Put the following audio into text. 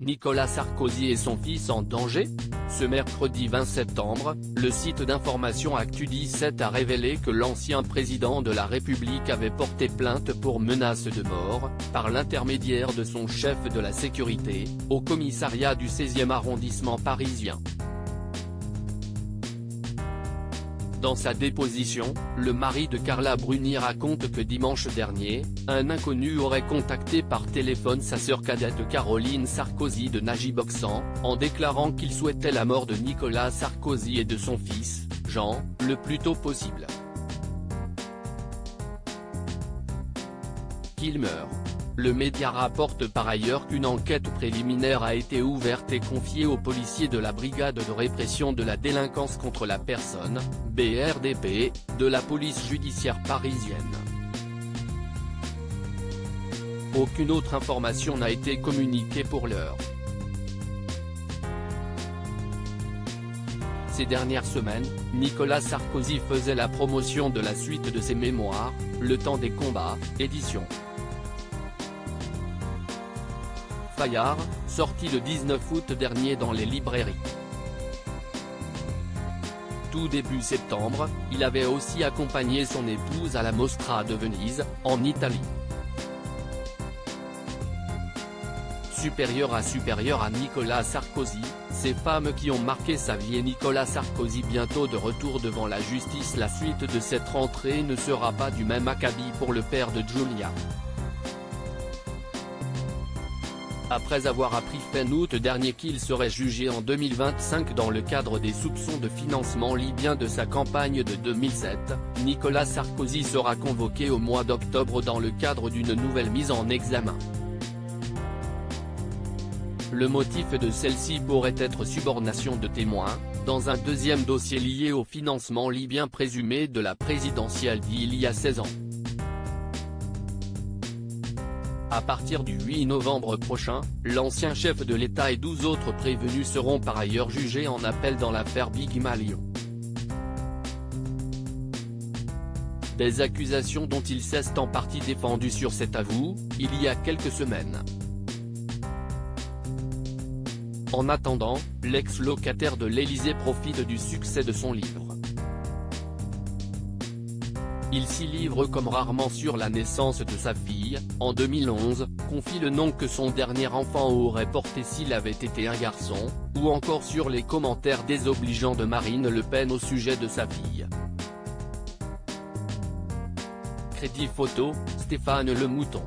Nicolas Sarkozy et son fils en danger? Ce mercredi 20 septembre, le site d'information Actu17 a révélé que l'ancien président de la République avait porté plainte pour menace de mort, par l'intermédiaire de son chef de la sécurité, au commissariat du 16e arrondissement parisien. Dans sa déposition, le mari de Carla Bruni raconte que dimanche dernier, un inconnu aurait contacté par téléphone sa sœur cadette Caroline Sarkozy de Nagiboxan, en déclarant qu'il souhaitait la mort de Nicolas Sarkozy et de son fils, Jean, le plus tôt possible. Qu'il meure. Le média rapporte par ailleurs qu'une enquête préliminaire a été ouverte et confiée aux policiers de la Brigade de répression de la délinquance contre la personne, BRDP, de la police judiciaire parisienne. Aucune autre information n'a été communiquée pour l'heure. Ces dernières semaines, Nicolas Sarkozy faisait la promotion de la suite de ses mémoires, Le temps des combats, édition Fayard, sorti le 19 août dernier dans les librairies. Tout début septembre, il avait aussi accompagné son épouse à la Mostra de Venise, en Italie. Supérieur à Nicolas Sarkozy, ces femmes qui ont marqué sa vie et Nicolas Sarkozy bientôt de retour devant la justice. La suite de cette rentrée ne sera pas du même acabit pour le père de Giulia. Après avoir appris fin août dernier qu'il serait jugé en 2025 dans le cadre des soupçons de financement libyen de sa campagne de 2007, Nicolas Sarkozy sera convoqué au mois d'octobre dans le cadre d'une nouvelle mise en examen. Le motif de celle-ci pourrait être subornation de témoins, dans un deuxième dossier lié au financement libyen présumé de la présidentielle d'il y a 16 ans. À partir du 8 novembre prochain, l'ancien chef de l'État et 12 autres prévenus seront par ailleurs jugés en appel dans l'affaire Big Malion. Des accusations dont il s'est en partie défendu sur cet avou, il y a quelques semaines. En attendant, l'ex-locataire de l'Élysée profite du succès de son livre. Il s'y livre comme rarement sur la naissance de sa fille, en 2011, confie le nom que son dernier enfant aurait porté s'il avait été un garçon, ou encore sur les commentaires désobligeants de Marine Le Pen au sujet de sa fille. Crédit photo, Stéphane Le Mouton.